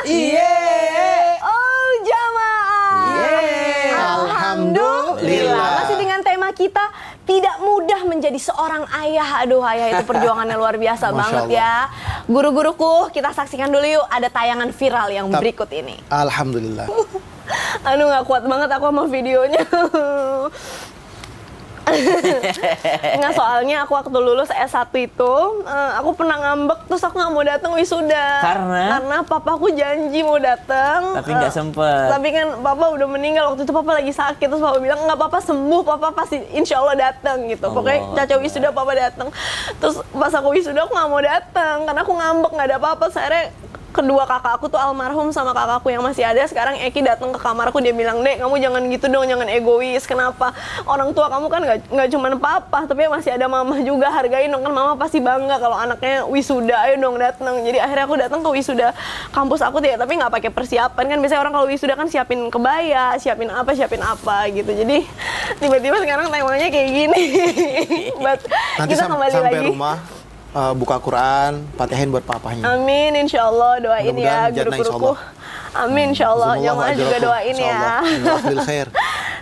Iye. Oh jamaah. Alhamdulillah. Masih dengan tema kita tidak mudah menjadi seorang ayah. Aduh, ayah itu perjuangannya luar biasa banget ya. Guru-guruku, kita saksikan dulu yuk. Ada tayangan viral yang berikut ini. Alhamdulillah. Aduh, gak kuat banget aku sama videonya. Nggak, soalnya aku waktu lulus S1 itu aku pernah ngambek, terus aku nggak mau datang wisuda karena papaku janji mau datang tapi nggak sempet. Tapi kan papa udah meninggal waktu itu, papa lagi sakit, terus papa bilang nggak apa-apa, sembuh papa pasti insya Allah datang gitu. Pokoknya caca wisuda papa datang, terus pas aku wisuda aku nggak mau datang karena aku ngambek nggak ada apa-apa. Akhirnya kedua kakak aku tuh almarhum sama kakakku yang masih ada sekarang, Eki datang ke kamarku, dia bilang, "Dek, kamu jangan gitu dong, jangan egois. Kenapa? Orang tua kamu kan nggak cuma papa, tapi masih ada mama juga. Hargain dong, kan mama pasti bangga kalau anaknya wisuda. Ayo dong datang." Jadi akhirnya aku datang ke wisuda kampus aku ya, tapi nggak pakai persiapan kan. Biasanya orang kalau wisuda kan siapin kebaya, siapin apa gitu. Jadi tiba-tiba sekarang temanya kayak gini. Nanti Kita kembali sampai lagi rumah buka Quran, Fatihin buat papahnya. Amin, insya Allah, doain ya guru-guruku. Amin, insya Allah. Jamaah juga doain ya.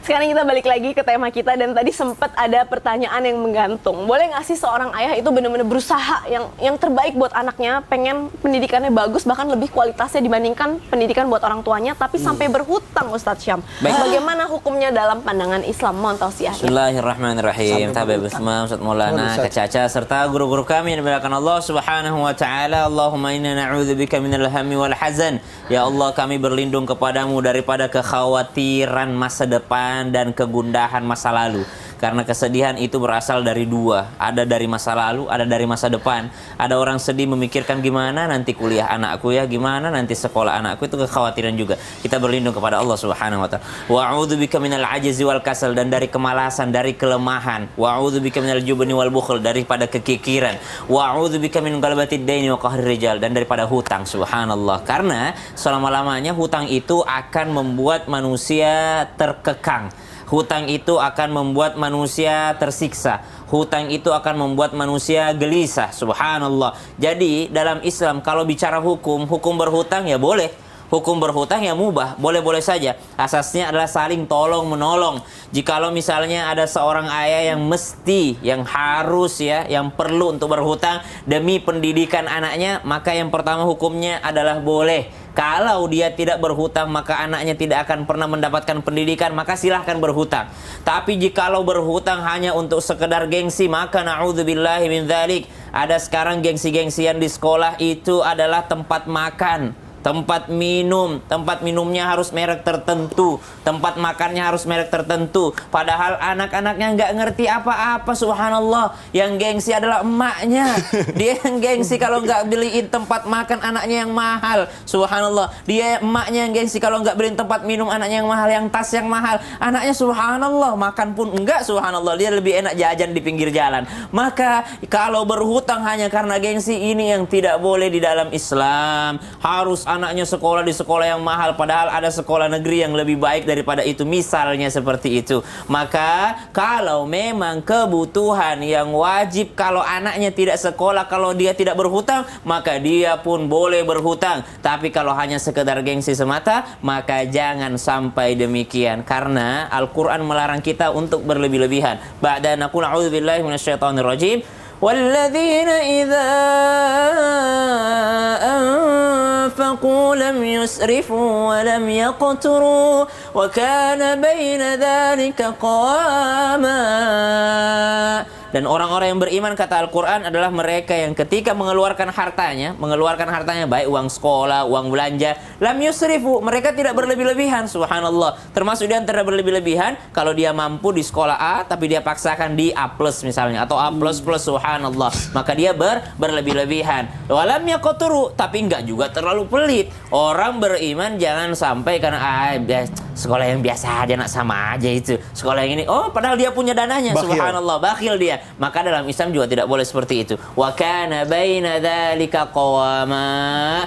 Sekarang kita balik lagi ke tema kita, dan tadi sempat ada pertanyaan yang menggantung. Boleh nggak sih seorang ayah itu benar-benar berusaha yang terbaik buat anaknya, pengen pendidikannya bagus, bahkan lebih kualitasnya dibandingkan pendidikan buat orang tuanya, tapi sampai berhutang, Ustadz Syam. Bagaimana hukumnya dalam pandangan Islam? Mohon tausiah. Bismillahirrahmanirrahim. Tabe Bismillah, Ustadz Maulana, Kak Caca, serta guru-guru kami yang dimuliakan Allah Subhanahu wa Ta'ala. Allahumma inna na'udzubika minal hammi wal hazan. Ya Allah, kami berlindung kepadamu daripada kekhawatiran masa depan dan kegundahan masa lalu. Karena kesedihan itu berasal dari dua. Ada dari masa lalu, ada dari masa depan. Ada orang sedih memikirkan gimana nanti kuliah anakku ya, gimana nanti sekolah anakku, itu kekhawatiran juga. Kita berlindung kepada Allah Subhanahu wa Ta'ala. Wa a'udzubika minal ajzi wal kasal, dan dari kemalasan, dari kelemahan. Wa a'udzubika minal jubni wal bukhl, daripada kekikiran. Wa a'udzubika min galabatid daini wa qahrir rijal, dan daripada hutang. Subhanallah. Karena selama-lamanya hutang itu akan membuat manusia terkekang. Hutang itu akan membuat manusia tersiksa. Hutang itu akan membuat manusia gelisah. Subhanallah. Jadi dalam Islam kalau bicara hukum berhutang ya boleh. Hukum berhutang ya mubah, boleh-boleh saja. Asasnya adalah saling tolong menolong. Jikalau misalnya ada seorang ayah yang mesti, yang harus ya, yang perlu untuk berhutang demi pendidikan anaknya, maka yang pertama hukumnya adalah boleh. Kalau dia tidak berhutang maka anaknya tidak akan pernah mendapatkan pendidikan, maka silahkan berhutang. Tapi jikalau berhutang hanya untuk sekedar gengsi, maka na'udzubillahi min dzalik. Ada sekarang gengsi-gengsian di sekolah itu adalah tempat makan, tempat minum. Tempat minumnya harus merek tertentu, tempat makannya harus merek tertentu. Padahal anak-anaknya nggak ngerti apa-apa. Subhanallah. Yang gengsi adalah emaknya. Dia yang gengsi kalau nggak beliin tempat makan anaknya yang mahal. Subhanallah. Dia emaknya yang gengsi kalau nggak beliin tempat minum anaknya yang mahal, yang tas yang mahal. Anaknya subhanallah, makan pun enggak, subhanallah. Dia lebih enak jajan di pinggir jalan. Maka kalau berhutang hanya karena gengsi, ini yang tidak boleh di dalam Islam. Harus anaknya sekolah di sekolah yang mahal, padahal ada sekolah negeri yang lebih baik daripada itu, misalnya seperti itu. Maka kalau memang kebutuhan yang wajib, kalau anaknya tidak sekolah, kalau dia tidak berhutang, maka dia pun boleh berhutang. Tapi kalau hanya sekedar gengsi semata, maka jangan sampai demikian, karena Al-Quran melarang kita untuk berlebih-lebihan. Ba'da naqul a'udzubillahi minasyaitonir rajim. وَالَّذِينَ إِذَا أَنفَقُوا لَمْ يُسْرِفُوا وَلَمْ يَقْتُرُوا وَكَانَ بَيْنَ ذَلِكَ قَوَامًا. Dan orang-orang yang beriman, kata Al-Quran, adalah mereka yang ketika mengeluarkan hartanya baik uang sekolah, uang belanja, lam yusrifu, mereka tidak berlebih-lebihan. Subhanallah. Termasuk di antara berlebih-lebihan, kalau dia mampu di sekolah A tapi dia paksakan di A+ misalnya, atau A++, subhanallah, maka dia berlebih-lebihan. Walam yaqturu, tapi enggak juga terlalu pelit. Orang beriman jangan sampai karena sekolah yang biasa aja nak, sama aja itu. Sekolah yang ini, oh padahal dia punya dananya, Bakhil. subhanallah, bakhil dia. Maka dalam Islam juga tidak boleh seperti itu. Wa kana baina dzalika qawama.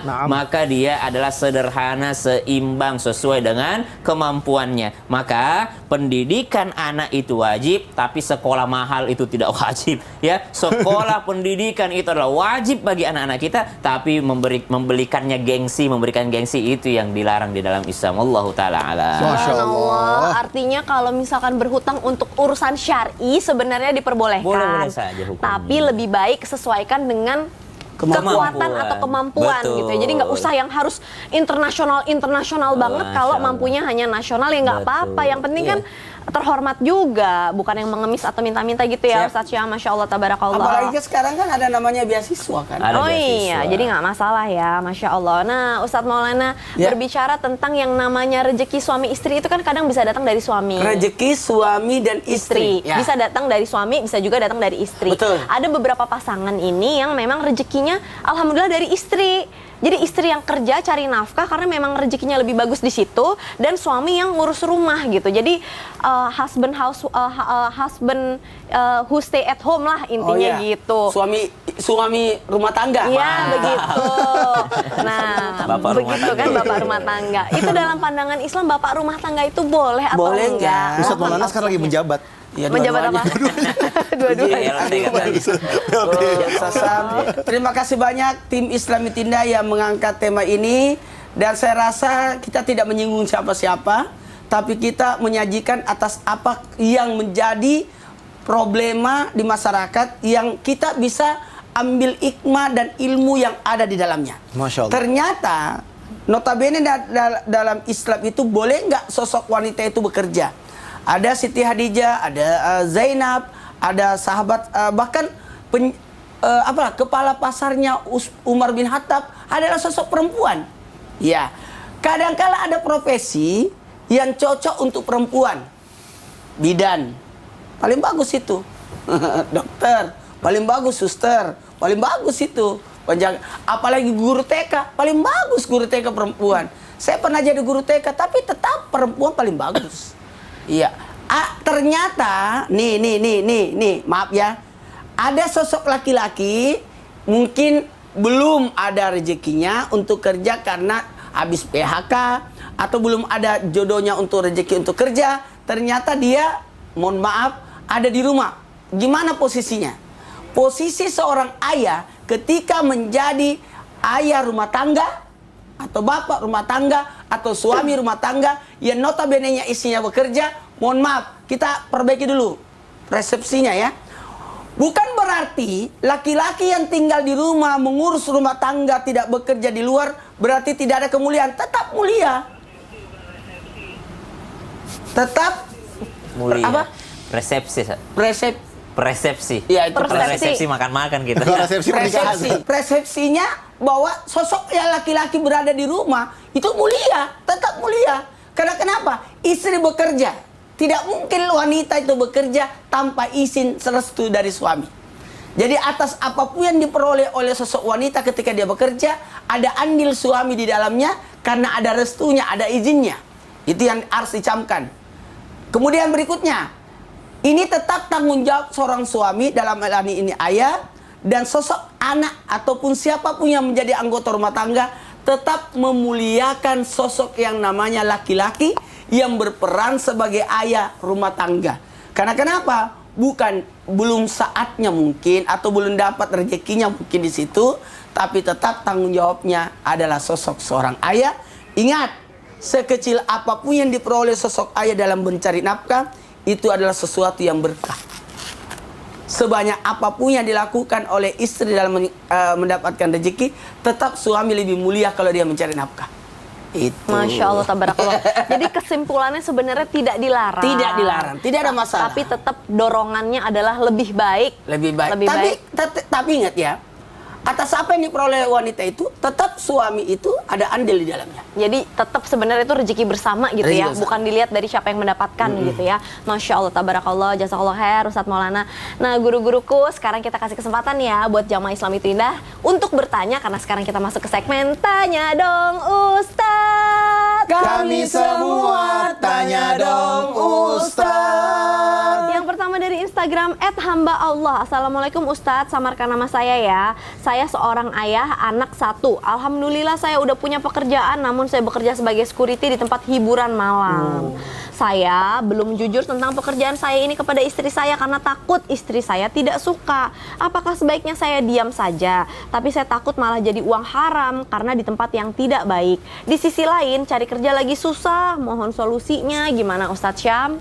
Naam. Maka dia adalah sederhana, seimbang sesuai dengan kemampuannya. Maka pendidikan anak itu wajib, tapi sekolah mahal itu tidak wajib. Ya, sekolah pendidikan itu adalah wajib bagi anak-anak kita, tapi memberikan gengsi itu yang dilarang di dalam Islam. Allahu taala alam. Masya Allah. Artinya kalau misalkan berhutang untuk urusan syar'i sebenarnya diperbolehkan. Boleh-boleh saja hukumnya. Tapi lebih baik sesuaikan dengan Kemampuan. kekuatan atau kemampuan Betul. gitu ya. Jadi nggak usah yang harus internasional banget. Kalau Masya Allah. mampunya hanya nasional ya nggak Betul. apa-apa. Yang penting Iya. kan terhormat juga, bukan yang mengemis atau minta-minta gitu ya, Siap. Ustadz Syah. Masya Allah, tabarakallah. Apalagi sekarang kan ada namanya beasiswa kan. Ada Oh beasiswa. iya, jadi nggak masalah ya, Masya Allah. Nah, Ustadz Maulana Ya. berbicara tentang yang namanya rezeki suami istri itu kan kadang bisa datang dari suami. Rezeki suami dan istri. Ya. Bisa datang dari suami, bisa juga datang dari istri. Betul. Ada beberapa pasangan ini yang memang rezekinya alhamdulillah dari istri. Jadi istri yang kerja cari nafkah karena memang rezekinya lebih bagus di situ, dan suami yang ngurus rumah gitu. Jadi husband who stay at home lah intinya gitu. Suami rumah tangga. Iya Wah. begitu. Nah, Bapak rumah begitu kan tangga. bapak rumah tangga. Itu dalam pandangan Islam bapak rumah tangga itu boleh atau Boleh enggak? nggak? Ustadz Maulana sekarang lagi menjabat. Ya, Menjabat apa? Dua-duanya. Iya, Sasam. Terima kasih banyak tim Islami Tinda yang mengangkat tema ini, dan saya rasa kita tidak menyinggung siapa-siapa, tapi kita menyajikan atas apa yang menjadi problema di masyarakat yang kita bisa ambil hikmah dan ilmu yang ada di dalamnya. Masya Allah. Ternyata notabene dalam Islam itu boleh nggak sosok wanita itu bekerja? Ada Siti Hadijah, ada Zainab, ada sahabat bahkan kepala pasarnya Umar bin Khattab adalah sosok perempuan. Ya, kadangkala ada profesi yang cocok untuk perempuan. Bidan, paling bagus itu. Dokter, paling bagus suster, paling bagus itu. Apalagi guru TK, paling bagus guru TK perempuan. Saya pernah jadi guru TK, tapi tetap perempuan paling bagus. Iya. Ternyata nih, maaf ya. Ada sosok laki-laki mungkin belum ada rezekinya untuk kerja karena habis PHK, atau belum ada jodohnya untuk rezeki untuk kerja. Ternyata dia, mohon maaf, ada di rumah. Gimana posisinya? Posisi seorang ayah ketika menjadi ayah rumah tangga, atau bapak rumah tangga, atau suami rumah tangga yang notabene-nya istrinya bekerja. Mohon maaf, kita perbaiki dulu persepsinya ya. Bukan berarti laki-laki yang tinggal di rumah mengurus rumah tangga tidak bekerja di luar berarti tidak ada kemuliaan. Tetap mulia. Tetap Mulia. apa? Persepsi. Persepsi. Ya, itu Persepsi. Resepsi makan-makan gitu. Resepsi pernikahan. Persepsinya bahwa sosok yang laki-laki berada di rumah itu mulia, tetap mulia. Karena kenapa? Istri bekerja. Tidak mungkin wanita itu bekerja tanpa izin restu dari suami. Jadi atas apapun yang diperoleh oleh sosok wanita ketika dia bekerja, ada andil suami di dalamnya karena ada restunya, ada izinnya. Itu yang harus dicamkan. Kemudian berikutnya, ini tetap tanggung jawab seorang suami, dalam hal ini ayah, dan sosok anak ataupun siapapun yang menjadi anggota rumah tangga tetap memuliakan sosok yang namanya laki-laki yang berperan sebagai ayah rumah tangga. Karena kenapa? Belum saatnya mungkin, atau belum dapat rezekinya mungkin di situ, tapi tetap tanggung jawabnya adalah sosok seorang ayah. Ingat, sekecil apapun yang diperoleh sosok ayah dalam mencari nafkah, itu adalah sesuatu yang berkah. Sebanyak apapun yang dilakukan oleh istri dalam mendapatkan rezeki, tetap suami lebih mulia kalau dia mencari nafkah. Itu. Masya Allah, tabarakallah. Jadi kesimpulannya sebenarnya tidak dilarang. Tidak dilarang, tidak ada masalah. Tapi tetap dorongannya adalah lebih baik. Lebih baik. Lebih baik. Tapi ingat ya, atas apa yang diperoleh wanita itu, tetap suami itu ada andil di dalamnya. Jadi tetap sebenarnya itu rezeki bersama gitu Rezeki ya, bersama. bukan dilihat dari siapa yang mendapatkan gitu ya. Masya Allah, tabarakallah, jazakallah khair, Ustadz Maulana. Nah, guru-guruku, sekarang kita kasih kesempatan ya buat jamaah Islam itu indah untuk bertanya, karena sekarang kita masuk ke segmen Tanya Dong Ustadz. Kami semua tanya dong Ustaz. Yang pertama dari Instagram @hamba_Allah. Assalamualaikum Ustadz, samarkan nama saya ya. Saya seorang ayah, anak 1. Alhamdulillah saya udah punya pekerjaan, namun saya bekerja sebagai security di tempat hiburan malam. Saya belum jujur tentang pekerjaan saya ini kepada istri saya karena takut istri saya tidak suka. Apakah sebaiknya saya diam saja? Tapi saya takut malah jadi uang haram karena di tempat yang tidak baik. Di sisi lain cari kerja lagi susah. Mohon solusinya gimana Ustadz Syam?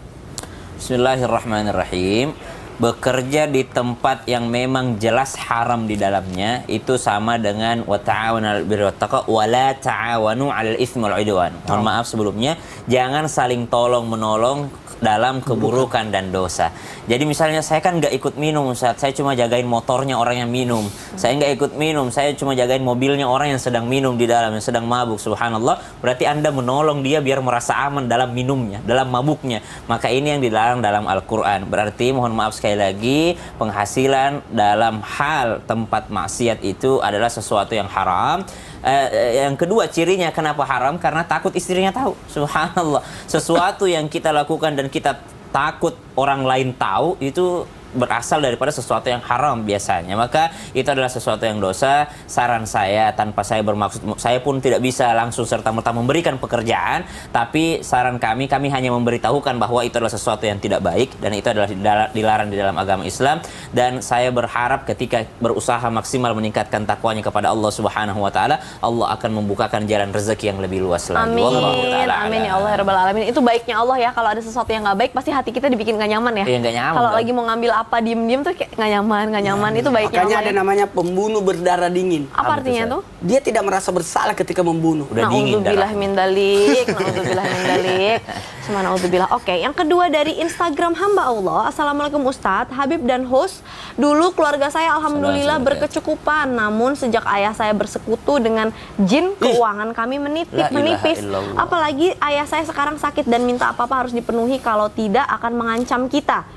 Bismillahirrahmanirrahim. Bekerja di tempat yang memang jelas haram di dalamnya itu sama dengan wa ta'awanu 'alal birri wat taqwa wa la ta'awanu 'alal itsmi wal 'udwan. Mohon maaf sebelumnya, jangan saling tolong menolong dalam keburukan dan dosa. Jadi misalnya saya kan nggak ikut minum Ustaz, saya cuma jagain motornya orang yang minum. Saya nggak ikut minum, saya cuma jagain mobilnya orang yang sedang minum di dalam, yang sedang mabuk. Subhanallah, berarti Anda menolong dia biar merasa aman dalam minumnya, dalam mabuknya. Maka ini yang dilarang dalam Al-Quran. Berarti mohon maaf sekali lagi, penghasilan dalam hal tempat maksiat itu adalah sesuatu yang haram. Yang kedua cirinya kenapa haram? Karena takut istrinya tahu. Subhanallah, sesuatu yang kita lakukan dan kita takut orang lain tahu itu berasal daripada sesuatu yang haram biasanya. Maka itu adalah sesuatu yang dosa. Saran saya, tanpa saya bermaksud, saya pun tidak bisa langsung serta-merta memberikan pekerjaan, tapi saran kami hanya memberitahukan bahwa itu adalah sesuatu yang tidak baik dan itu adalah dilarang di dalam agama Islam. Dan saya berharap ketika berusaha maksimal meningkatkan takwanya kepada Allah Subhanahu wa taala, Allah akan membukakan jalan rezeki yang lebih luas lagi. Amin, amin ya Allah ya Rabbal Alamin. Itu baiknya Allah ya, kalau ada sesuatu yang nggak baik pasti hati kita dibikin nggak nyaman ya. Iya, nggak nyaman. Kalau lagi mau ngambil apa diem-diem tuh kayak nggak nyaman. Itu baiknya Makanya Allah ada ya. namanya pembunuh berdarah dingin. Apa artinya tuh? Dia tidak merasa bersalah ketika membunuh. Udah dingin Na'udzubillah darahnya. min dalik, na'udzubillah min dalik. Subhanallah. Oke, yang kedua dari Instagram hamba Allah. Assalamualaikum Ustadz, Habib dan host. Dulu keluarga saya alhamdulillah Salam. berkecukupan, namun sejak ayah saya bersekutu dengan jin, keuangan kami La menipis. ilaha illallah. Apalagi ayah saya sekarang sakit dan minta apa-apa harus dipenuhi, kalau tidak akan mengancam kita.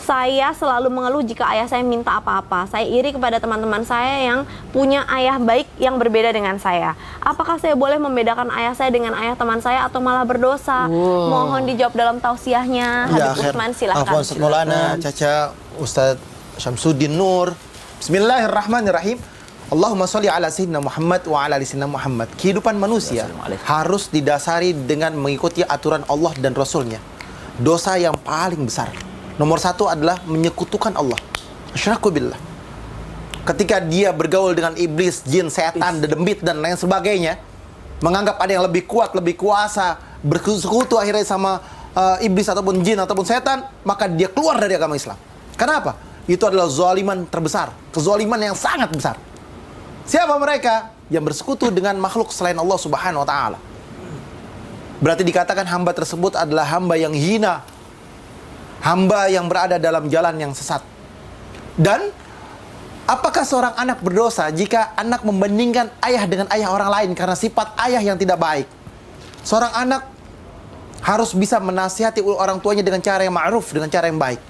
Saya selalu mengeluh jika ayah saya minta apa-apa. Saya iri kepada teman-teman saya yang punya ayah baik yang berbeda dengan saya. Apakah saya boleh membedakan ayah saya dengan ayah teman saya atau malah berdosa? Mohon dijawab dalam tausiahnya. Ya, Habib Utsman silahkan. Afwan Ustaz Maulana, Caca, Ustaz Syamsuddin Nur. Bismillahirrahmanirrahim. Allahumma sholli ala sayyidina Muhammad wa ala ali sayyidina Muhammad. Kehidupan manusia harus didasari dengan mengikuti aturan Allah dan Rasulnya. Dosa yang paling besar nomor 1 adalah menyekutukan Allah. Asyraku billah. Ketika dia bergaul dengan iblis, jin, setan, dedembit dan lain sebagainya, menganggap ada yang lebih kuat, lebih kuasa, bersekutu akhirnya sama iblis ataupun jin ataupun setan, maka dia keluar dari agama Islam. Kenapa? Itu adalah zaliman terbesar, kezaliman yang sangat besar. Siapa mereka? Yang bersekutu dengan makhluk selain Allah Subhanahu wa taala. Berarti dikatakan hamba tersebut adalah hamba yang hina, hamba yang berada dalam jalan yang sesat. Dan apakah seorang anak berdosa jika anak membandingkan ayah dengan ayah orang lain karena sifat ayah yang tidak baik? Seorang anak harus bisa menasihati orang tuanya dengan cara yang ma'ruf, dengan cara yang baik.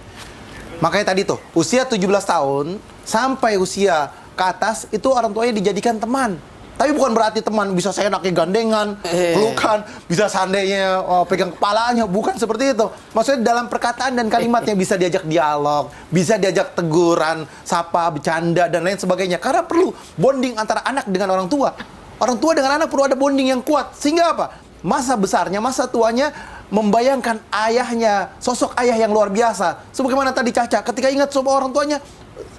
Makanya tadi tuh, usia 17 tahun sampai usia ke atas itu orang tuanya dijadikan teman. Tapi bukan berarti teman bisa seenaknya gandengan, pelukan, bisa seandainya pegang kepalanya, bukan seperti itu. Maksudnya dalam perkataan dan kalimatnya bisa diajak dialog, bisa diajak teguran, sapa, bercanda dan lain sebagainya. Karena perlu bonding antara anak dengan orang tua. Orang tua dengan anak perlu ada bonding yang kuat. Sehingga apa? Masa besarnya, masa tuanya membayangkan ayahnya, sosok ayah yang luar biasa. Sebagaimana tadi Caca, ketika ingat sama orang tuanya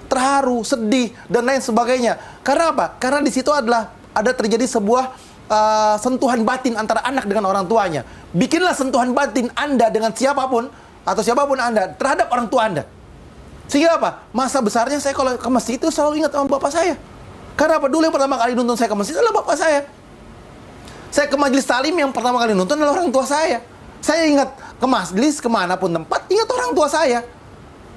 terharu, sedih dan lain sebagainya. Karena apa? Karena di situ ada terjadi sebuah sentuhan batin antara anak dengan orang tuanya. Bikinlah sentuhan batin Anda dengan siapapun atau siapapun Anda terhadap orang tua Anda. Sehingga apa? Masa besarnya saya kalau ke masjid itu selalu ingat sama bapak saya. Karena apa? Dulu yang pertama kali nuntun saya ke masjid adalah bapak saya. Saya ke majelis talim yang pertama kali nuntun adalah orang tua saya. Saya ingat ke majelis kemanapun tempat, ingat orang tua saya.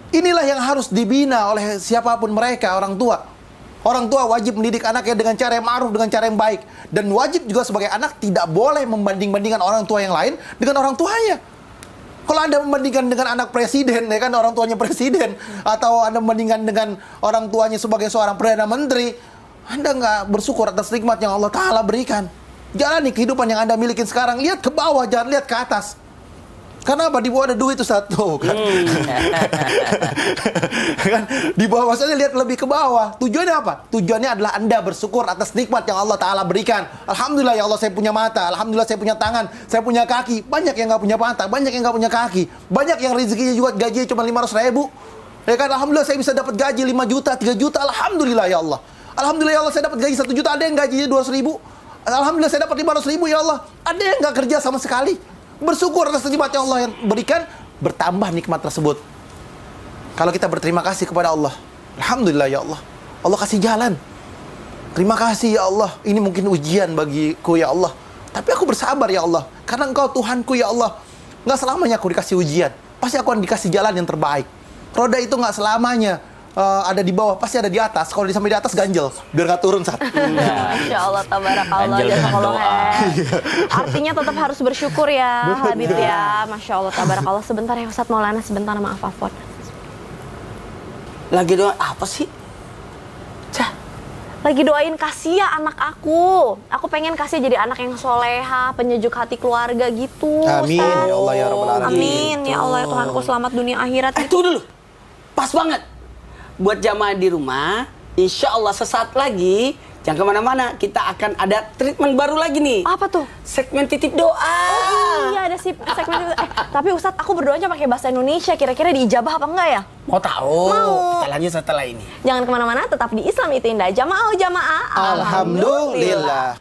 Inilah yang harus dibina oleh siapapun mereka, orang tua. Orang tua wajib mendidik anaknya dengan cara yang ma'ruf, dengan cara yang baik. Dan wajib juga sebagai anak tidak boleh membanding-bandingkan orang tua yang lain dengan orang tuanya. Kalau Anda membandingkan dengan anak presiden, ya kan orang tuanya presiden, atau Anda membandingkan dengan orang tuanya sebagai seorang Perdana Menteri, Anda nggak bersyukur atas nikmat yang Allah Ta'ala berikan. Jalani kehidupan yang Anda milikin sekarang. Lihat ke bawah, jangan lihat ke atas. Karena apa? Di bawah ada duit itu satu kan. Kan di bawah, maksudnya lihat lebih ke bawah. Tujuannya apa? Tujuannya adalah Anda bersyukur atas nikmat yang Allah Ta'ala berikan. Alhamdulillah ya Allah, saya punya mata. Alhamdulillah saya punya tangan. Saya punya kaki. Banyak yang nggak punya mata, banyak yang nggak punya kaki. Banyak yang rezekinya juga gajinya cuma 500.000. Ya kan, alhamdulillah saya bisa dapat gaji 5 juta, 3 juta. Alhamdulillah ya Allah. Alhamdulillah ya Allah, saya dapat gaji 1 juta. Ada yang gajinya 200.000. Alhamdulillah saya dapat 500.000 ya Allah. Ada yang nggak kerja sama sekali. Bersyukur atas nikmat yang Allah yang berikan, bertambah nikmat tersebut. Kalau kita berterima kasih kepada Allah, alhamdulillah ya Allah, Allah kasih jalan. Terima kasih ya Allah, ini mungkin ujian bagiku ya Allah, tapi aku bersabar ya Allah, karena Engkau Tuhanku ya Allah. Nggak selamanya aku dikasih ujian, pasti aku akan dikasih jalan yang terbaik. Roda itu nggak selamanya ada di bawah, pasti ada di atas. Kalau sampai di atas ganjel, biar nggak turun saat. Masya Allah, tabarakallah, jazakallah. Artinya tetap harus bersyukur ya, Habib ya. Masya Allah, tabarakallah. Sebentar ya Ustadz Maulana, sebentar, maaf Afwan. Lagi doa apa sih? Cah. Lagi doain kasih ya anak aku. Aku pengen kasih jadi anak yang soleha, penyejuk hati keluarga gitu. Amin Ustadz. ya Allah ya Rabbal Alamin. Amin ya Allah ya Tuhanku, selamat dunia akhirat. Tunggu dulu. Pas banget. Buat jamaah di rumah, insya Allah sesaat lagi, jangan kemana-mana, kita akan ada treatment baru lagi nih. Apa tuh? Segmen titip doa. Oh iya, ada segmen itu. Tapi Ustadz, aku berdoanya pakai bahasa Indonesia. Kira-kira diijabah apa enggak ya? Mau tahu? Mau. Kita lanjut setelah ini. Jangan kemana-mana, tetap di Islam itu indah. Jamaah. Alhamdulillah.